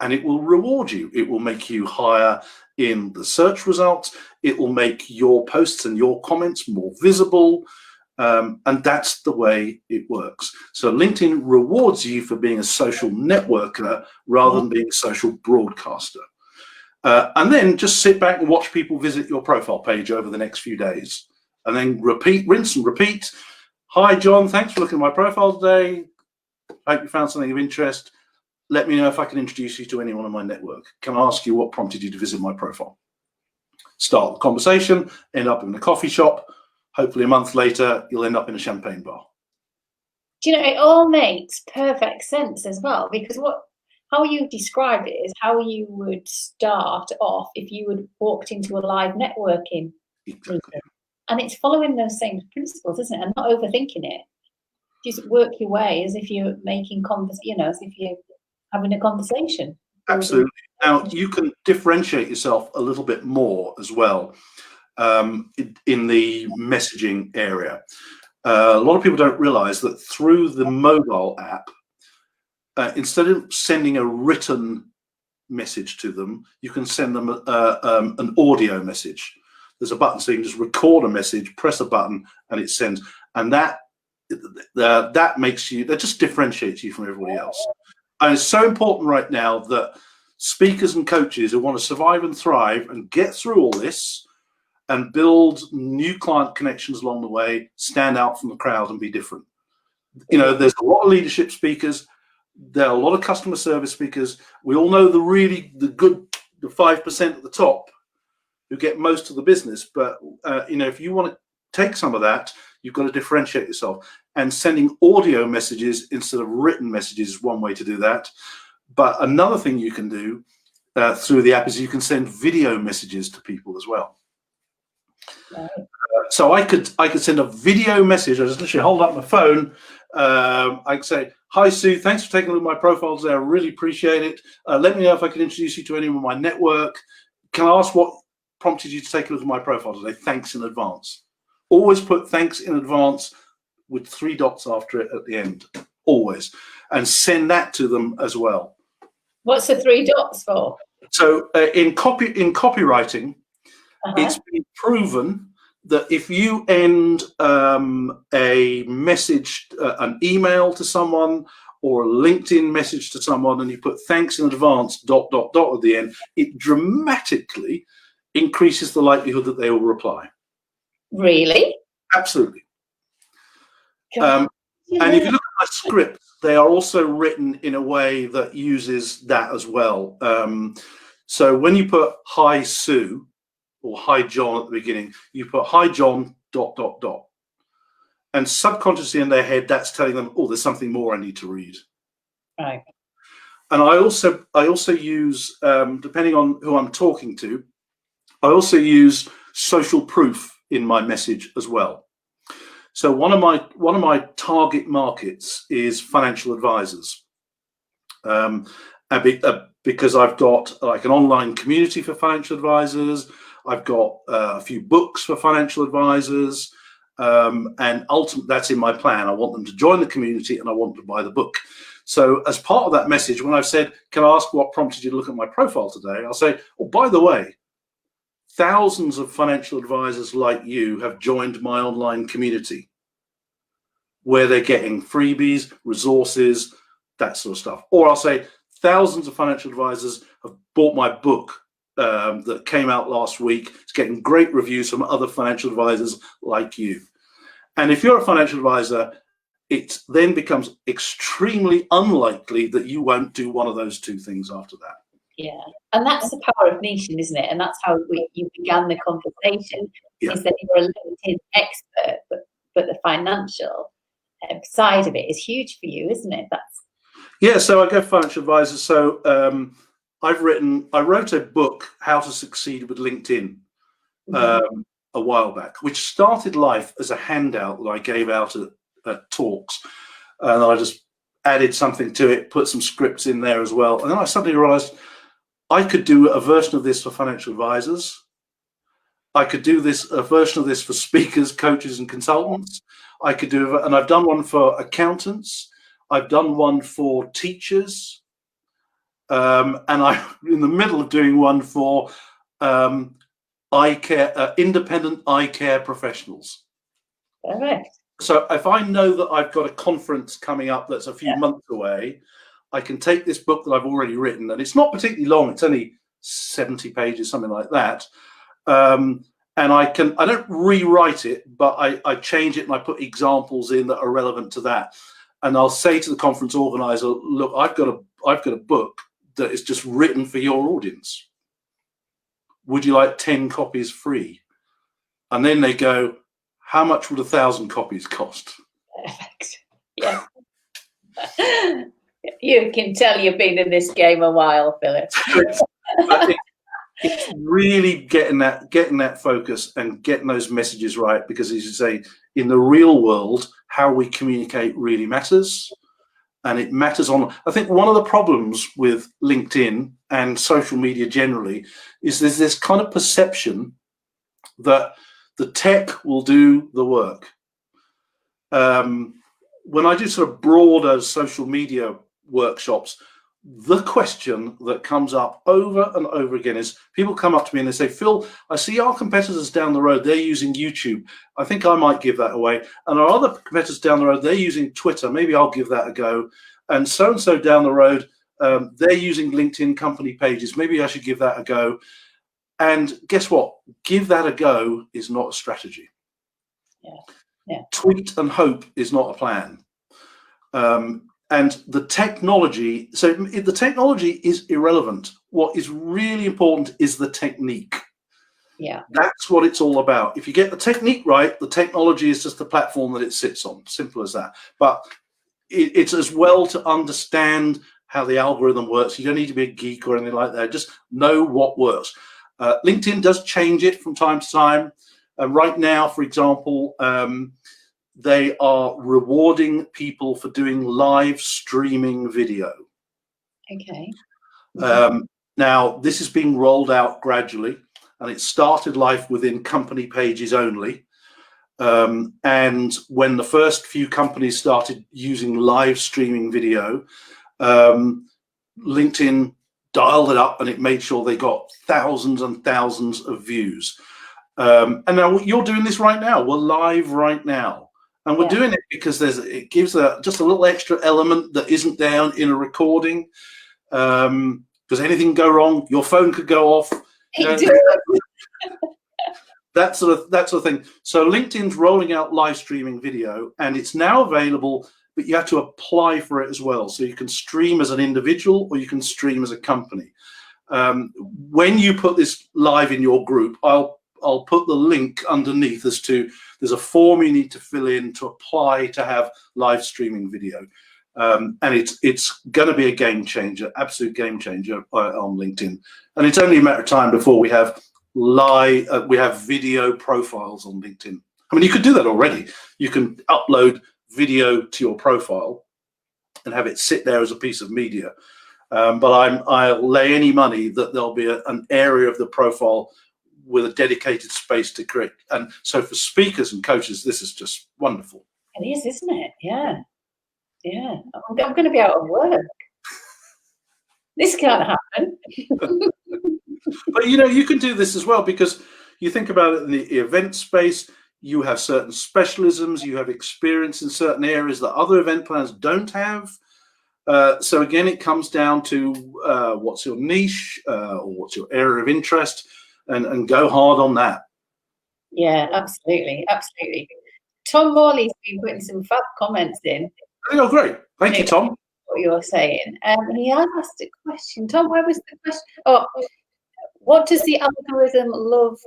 And it will reward you. It will make you higher in the search results. It will make your posts and your comments more visible. And that's the way it works. So LinkedIn rewards you for being a social networker rather than being a social broadcaster. And then just sit back and watch people visit your profile page over the next few days. And then repeat, rinse and repeat. Hi, John. Thanks for looking at my profile today. Hope you found something of interest. Let me know if I can introduce you to anyone in my network. Can I ask you what prompted you to visit my profile? Start the conversation, end up in a coffee shop. Hopefully a month later, you'll end up in a champagne bar. Do you know, it all makes perfect sense as well, because how you describe it is how you would start off if you had walked into a live networking meeting. And it's following those same principles, isn't it? And not overthinking it. Just work your way as if you're making as if you're having a conversation. Absolutely. Now, you can differentiate yourself a little bit more as well. in the messaging area. A lot of people don't realize that through the mobile app, instead of sending a written message to them, you can send them an audio message. There's a button, so you can just record a message, press a button, and it sends. And that makes you, that just differentiates you from everybody else. And it's so important right now that speakers and coaches who want to survive and thrive and get through all this and build new client connections along the way, stand out from the crowd and be different. You know, there's a lot of leadership speakers. There are a lot of customer service speakers. We all know the 5% at the top who get most of the business. But, you know, if you want to take some of that, you've got to differentiate yourself. And sending audio messages instead of written messages is one way to do that. But another thing you can do through the app is you can send video messages to people as well. Right. So I could send a video message. I just literally hold up my phone. I could say, "Hi Sue, thanks for taking a look at my profile today. I really appreciate it. Let me know if I can introduce you to anyone in my network. Can I ask what prompted you to take a look at my profile today? Thanks in advance." Always put thanks in advance with 3 dots after it at the end, always, and send that to them as well. What's the 3 dots for? So in copywriting, it's been proven that if you end a message, an email to someone or a LinkedIn message to someone, and you put thanks in advance, ... at the end, it dramatically increases the likelihood that they will reply. Really? Absolutely. And if you look at my scripts, they are also written in a way that uses that as well. So when you put hi Sue or hi John at the beginning, you put hi John ... And subconsciously in their head, that's telling them, oh, there's something more I need to read. Right. And I also use, depending on who I'm talking to, I also use social proof in my message as well. So one of my target markets is financial advisors, because I've got like an online community for financial advisors. I've got a few books for financial advisors, and ultimately that's in my plan. I want them to join the community and I want them to buy the book. So as part of that message, when I've said, "Can I ask what prompted you to look at my profile today?" I'll say, "Oh, by the way, thousands of financial advisors like you have joined my online community where they're getting freebies, resources, that sort of stuff." Or I'll say, "Thousands of financial advisors have bought my book that came out last week. It's getting great reviews from other financial advisors like you." And if you're a financial advisor, it then becomes extremely unlikely that you won't do one of those 2 things after that. Yeah, and that's the power of niching, isn't it? And that's how you began the conversation. Yeah. Is that you're a LinkedIn expert, but the financial side of it is huge for you, isn't it? Yeah. So I go financial advisors. So I wrote a book, How to Succeed with LinkedIn, a while back, which started life as a handout that I gave out at talks, and I just added something to it, put some scripts in there as well, and then I suddenly realized I could do a version of this for financial advisors. I could do a version of this for speakers, coaches, and consultants. I could do, and I've done one for accountants. I've done one for teachers, and I'm in the middle of doing one for eye care, independent eye care professionals. All right. So if I know that I've got a conference coming up that's a few months away, I can take this book that I've already written, and it's not particularly long. It's only 70 pages, something like that. And I don't rewrite it, but I change it and I put examples in that are relevant to that. And I'll say to the conference organizer, "Look, I've got a book that is just written for your audience. Would you like 10 copies free?" And then they go, "How much would 1,000 copies cost?" Perfect. Yeah. You can tell you've been in this game a while, Philip. It's really getting that focus and getting those messages right, because as you say, in the real world, how we communicate really matters, and it matters on. I think one of the problems with LinkedIn and social media generally is there's this kind of perception that the tech will do the work. When I do sort of broader social media workshops, the question that comes up over and over again is people come up to me and they say, Phil, I see our competitors down the road, they're using YouTube. I think I might give that away. And our other competitors down the road, they're using Twitter. Maybe I'll give that a go. And so down the road, they're using LinkedIn company pages. Maybe I should give that a go. And guess what? Give that a go is not a strategy. Yeah. Tweet and hope is not a plan. And the technology, so the technology is irrelevant. What is really important is the technique. Yeah. That's what it's all about. If you get the technique right, the technology is just the platform that it sits on. Simple as that. But it's as well to understand how the algorithm works. You don't need to be a geek or anything like that. Just know what works. LinkedIn does change it from time to time. Right now, for example, they are rewarding people for doing live streaming video. Okay. Now, this is being rolled out gradually, and it started life within company pages only. And when the first few companies started using live streaming video, LinkedIn dialed it up and it made sure they got thousands and thousands of views. And now you're doing this right now. We're live right now. And we're doing it because it gives just a little extra element that isn't down in a recording. Because anything can go wrong, your phone could go off. That sort of thing. So LinkedIn's rolling out live streaming video, and it's now available, but you have to apply for it as well. So you can stream as an individual or you can stream as a company. When you put this live in your group, I'll put the link underneath as to there's a form you need to fill in to apply to have live streaming video. And it's going to be a game changer, absolute game changer on LinkedIn. And it's only a matter of time before we have video profiles on LinkedIn. I mean, you could do that already. You can upload video to your profile and have it sit there as a piece of media. But I'll lay any money that there'll be an area of the profile with a dedicated space to create. And so for speakers and coaches, this is just wonderful. It is, isn't it? Yeah. Yeah. I'm going to be out of work. This can't happen. But, you can do this as well, because you think about it in the event space, you have certain specialisms, you have experience in certain areas that other event planners don't have. So again, it comes down to what's your niche or what's your area of interest, and go hard on that. Yeah, absolutely. Absolutely. Tom Morley's been putting some fab comments in. Oh, great. Thank you, Tom. What you're saying. He has asked a question. Tom, where was the question? Oh, what does the algorithm love?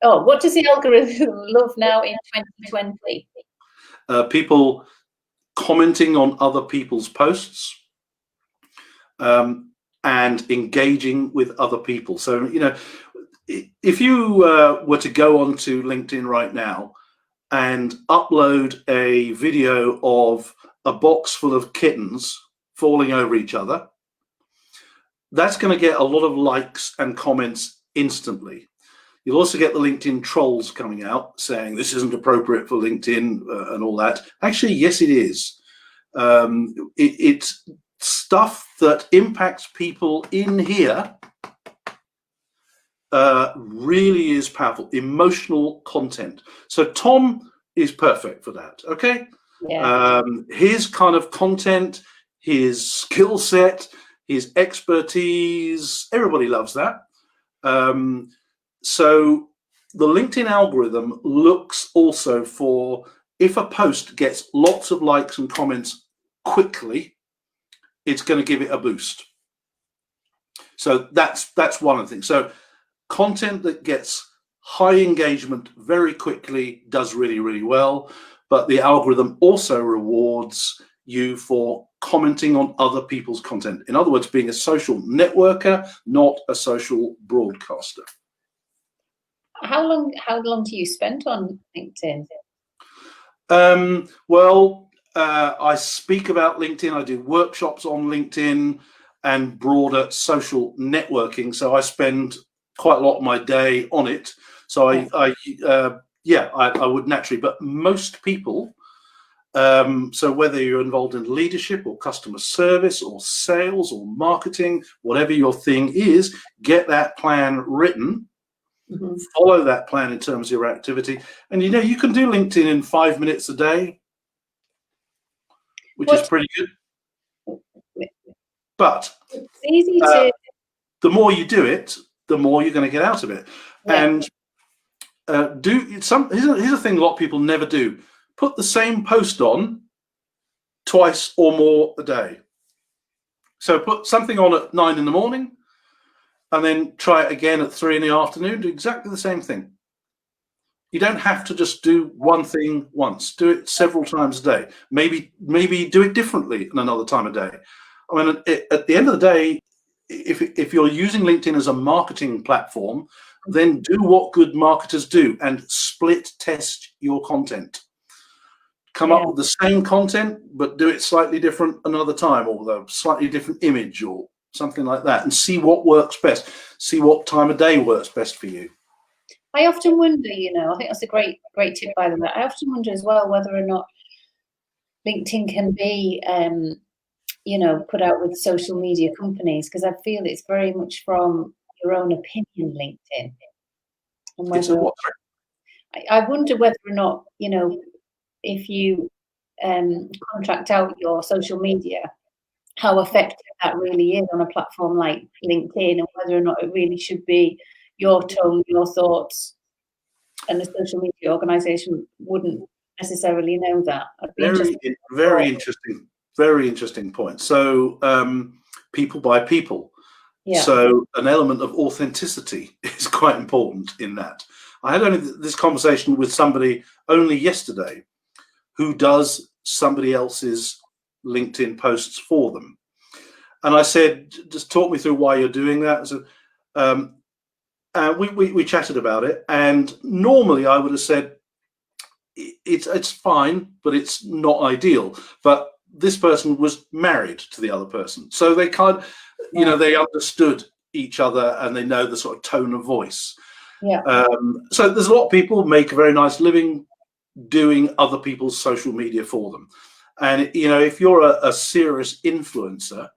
Oh, what does the algorithm love now in 2020? People commenting on other people's posts and engaging with other people. So, if you were to go onto LinkedIn right now and upload a video of a box full of kittens falling over each other, that's going to get a lot of likes and comments instantly. You'll also get the LinkedIn trolls coming out saying this isn't appropriate for LinkedIn and all that. Actually, yes, it is. It's stuff that impacts people in here. Really is powerful. Emotional content. So Tom is perfect for that. Okay. Yeah. His kind of content, his skill set, his expertise, everybody loves that. So the LinkedIn algorithm looks also for, if a post gets lots of likes and comments quickly, it's going to give it a boost. So that's one of the things. So content that gets high engagement very quickly does really, really well. But the algorithm also rewards you for commenting on other people's content. In other words, being a social networker, not a social broadcaster. How long do you spend on LinkedIn? I speak about LinkedIn. I do workshops on LinkedIn and broader social networking. So I spend quite a lot of my day on it. So I would naturally, but most people, so whether you're involved in leadership or customer service or sales or marketing, whatever your thing is, get that plan written, follow that plan in terms of your activity. And you can do LinkedIn in 5 minutes a day, which is pretty good. But it's easy to the more you do it, the more you're going to get out of it. And here's a thing a lot of people never do. Put the same post on twice or more a day. So put something on at 9 in the morning and then try it again at 3 in the afternoon. Do exactly the same thing. You don't have to just do one thing once. Do it several times a day. Maybe do it differently another time a day. I mean, at the end of the day, if you're using LinkedIn as a marketing platform, then do what good marketers do and split test your content. Come up with the same content, but do it slightly different another time, or with a slightly different image or something like that, and see what works best. See what time of day works best for you. I often wonder, I think that's a great tip, by the way. I often wonder as well whether or not LinkedIn can be, put out with social media companies, because I feel it's very much from your own opinion, LinkedIn. And whether, I wonder whether or not, if you contract out your social media, how effective that really is on a platform like LinkedIn, and whether or not it really should be your tone, your thoughts, and the social media organization wouldn't necessarily know that. Very interesting point. So people by people. Yeah. So an element of authenticity is quite important in that. I had only this conversation with somebody only yesterday who does somebody else's LinkedIn posts for them. And I said, just talk me through why you're doing that. So we chatted about it, and normally I would have said it's fine, but it's not ideal. But this person was married to the other person, so they they understood each other and they know the sort of tone of voice. Yeah. So there's a lot of people make a very nice living doing other people's social media for them, and if you're a serious influencer,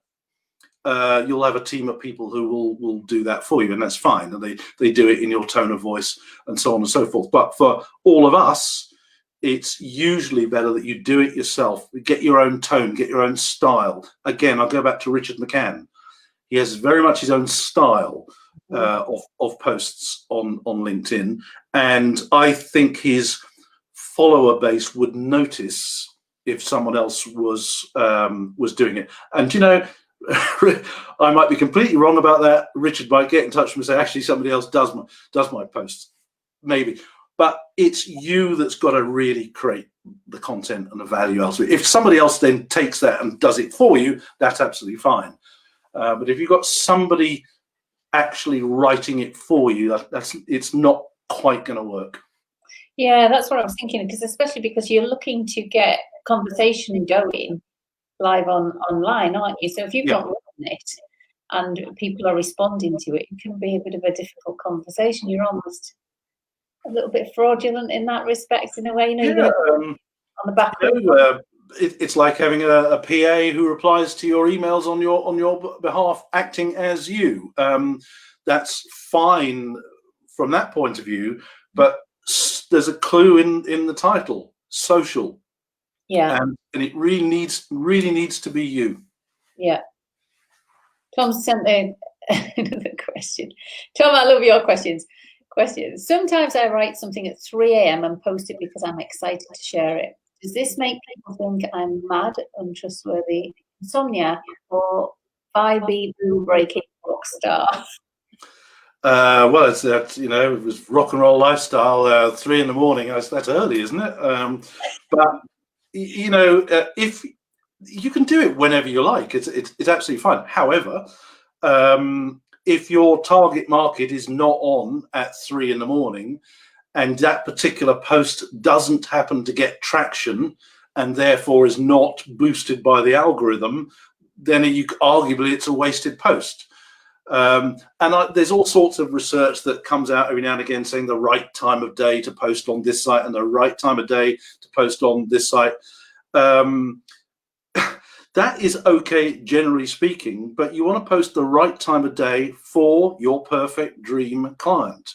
you'll have a team of people who will do that for you, and that's fine, and they do it in your tone of voice and so on and so forth. But for all of us, it's usually better that you do it yourself. Get your own tone, get your own style. Again, I'll go back to Richard McCann. He has very much his own style of posts on LinkedIn, and I think his follower base would notice if someone else was doing it. And I might be completely wrong about that. Richard might get in touch with me and say, actually, somebody else does my posts, maybe. But it's you that's got to really create the content and the value elsewhere. If somebody else then takes that and does it for you, that's absolutely fine. But if you've got somebody actually writing it for you, it's not quite going to work. Yeah, that's what I was thinking, especially because you're looking to get conversation going live online, aren't you? So if you've not written it and people are responding to it, it can be a bit of a difficult conversation. You're almost a little bit fraudulent in that respect, in a way. On the back. It's like having a PA who replies to your emails on your behalf, acting as you. That's fine from that point of view, but there's a clue in the title, social. Yeah. And it really needs to be you. Yeah. Tom sent in another question. Tom, I love your questions. Sometimes I write something at 3 a.m. and post it because I'm excited to share it. Does this make people think I'm mad, untrustworthy, insomnia, or 5B blue breaking rock star? Well, it's that it was rock and roll lifestyle. 3 in the morning. That's early, isn't it? But if you can do it whenever you like, it's absolutely fine. However, if your target market is not on at 3 in the morning, and that particular post doesn't happen to get traction, and therefore is not boosted by the algorithm, then arguably it's a wasted post. There's all sorts of research that comes out every now and again saying the right time of day to post on this site and the right time of day to post on this site. That is okay, generally speaking, but you want to post the right time of day for your perfect dream client.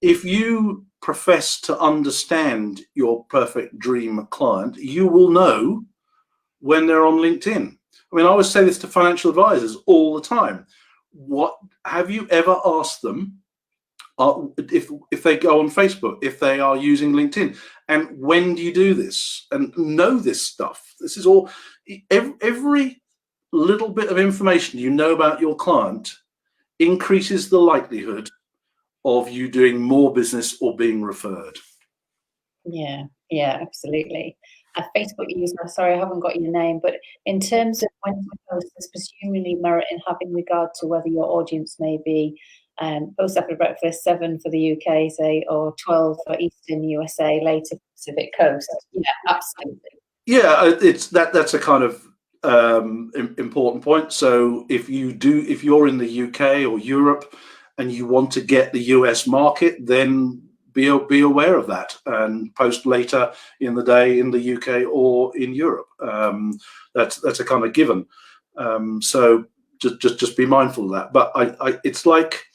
If you profess to understand your perfect dream client, you will know when they're on LinkedIn. I mean, I always say this to financial advisors all the time. What have you ever asked them if they go on Facebook, if they are using LinkedIn, and when do you do this? And know this stuff. This is all, every little bit of information you know about your client increases the likelihood of you doing more business or being referred. Yeah, absolutely. A Facebook user, sorry, I haven't got your name, but in terms of when to post, there's presumably merit in having regard to whether your audience may be post after breakfast, 7 for the UK, say, or 12 for Eastern USA, later Pacific Coast. Yeah, absolutely. Yeah, that's a kind of important point. So if you're in the UK or Europe and you want to get the US market, then be aware of that and post later in the day in the UK or in Europe. That's a kind of given. So just be mindful of that. But it's like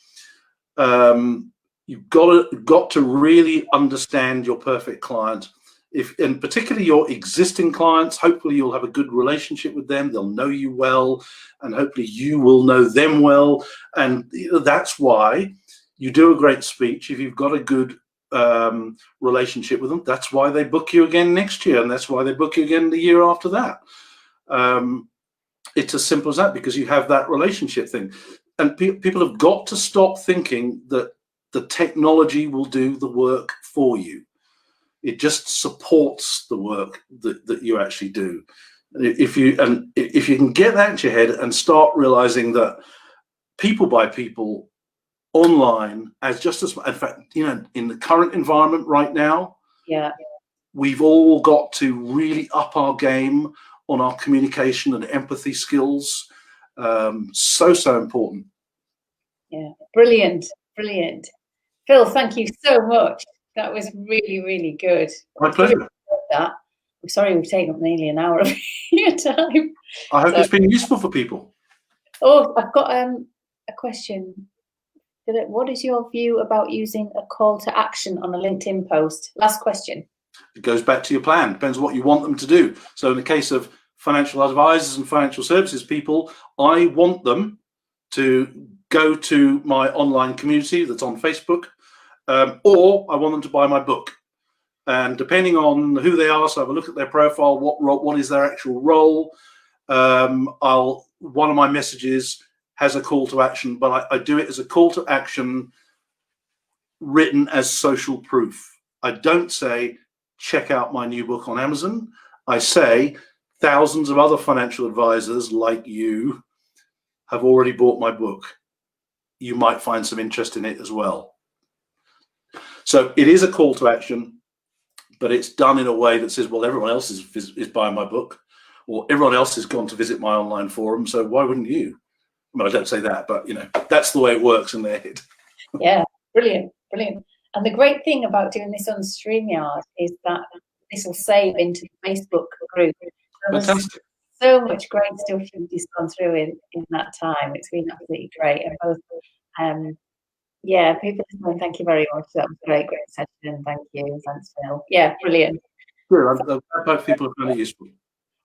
you've got to really understand your perfect client. And particularly your existing clients, hopefully you'll have a good relationship with them. They'll know you well, and hopefully you will know them well. And that's why you do a great speech. If you've got a good relationship with them, that's why they book you again next year, and that's why they book you again the year after that. It's as simple as that, because you have that relationship thing. And people have got to stop thinking that the technology will do the work for you. It just supports the work that you actually do. If you can get that into your head and start realizing that people buy people online as just as, in fact, in the current environment right now, we've all got to really up our game on our communication and empathy skills. So important. Yeah, brilliant. Phil, thank you so much. That was really, really good. My pleasure. I'm sorry we've taken up nearly an hour of your time. I hope it's been useful for people. Oh, I've got a question. Philip, what is your view about using a call to action on a LinkedIn post? Last question. It goes back to your plan. Depends what you want them to do. So in the case of financial advisors and financial services people, I want them to go to my online community that's on Facebook, or I want them to buy my book. And depending on who they are, so have a look at their profile, what is their actual role. One of my messages has a call to action, but I do it as a call to action written as social proof. I don't say, check out my new book on Amazon. I say, thousands of other financial advisors like you have already bought my book. You might find some interest in it as well. So it is a call to action, but it's done in a way that says, well, everyone else is buying my book, or everyone else has gone to visit my online forum, so why wouldn't you? I mean, I don't say that, but that's the way it works in their head. Yeah, brilliant. And the great thing about doing this on StreamYard is that this will save into the Facebook group. Fantastic. So much great stuff you've just gone through in that time. It's been absolutely great. And both, people listening, thank you very much. That was a great session. Thank you. Thanks, Phil. Yeah, brilliant. Good. I hope people have found it useful.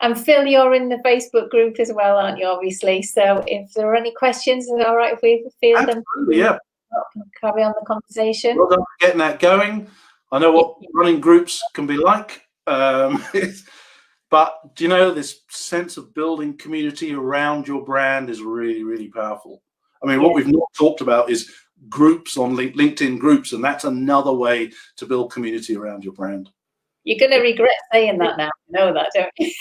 And Phil, you're in the Facebook group as well, aren't you, obviously? So if there are any questions, is it all right if we field them? Absolutely, yeah. Carry on the conversation. Well done for getting that going. I know what running groups can be like. But do you know, this sense of building community around your brand is really, really powerful. I mean, what we've not talked about is groups on LinkedIn groups, and that's another way to build community around your brand. You're going to regret saying that now. You know that, don't you?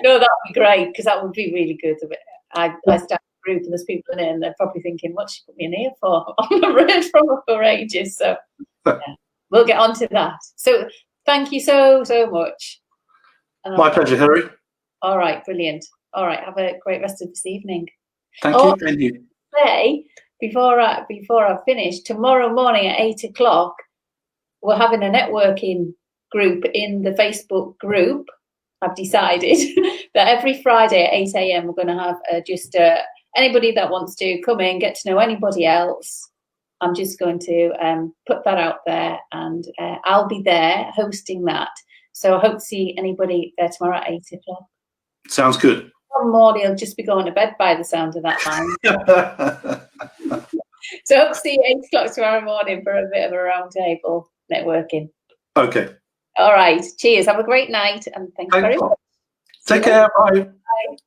No, that would be great, because that would be really good. I start a group and there's people in it and they're probably thinking, what should put me in here for? I'm read from her for ages. So we'll get on to that. So thank you so much. My pleasure, Hilary. All right, brilliant. All right, have a great rest of this evening. Thank you. And you. Say, before I finish, tomorrow morning at 8 o'clock, we're having a networking group in the Facebook group. I've decided that every Friday at 8 a.m. we're going to have anybody that wants to come in, get to know anybody else. I'm just going to put that out there, and I'll be there hosting that. So I hope to see anybody there tomorrow at 8 o'clock. Sounds good. Morning, he'll just be going to bed by the sound of that line. So hope to see you 8 o'clock tomorrow morning for a bit of a round table networking. Okay. All right. Cheers. Have a great night, and thanks very much. Take care. Bye. Bye.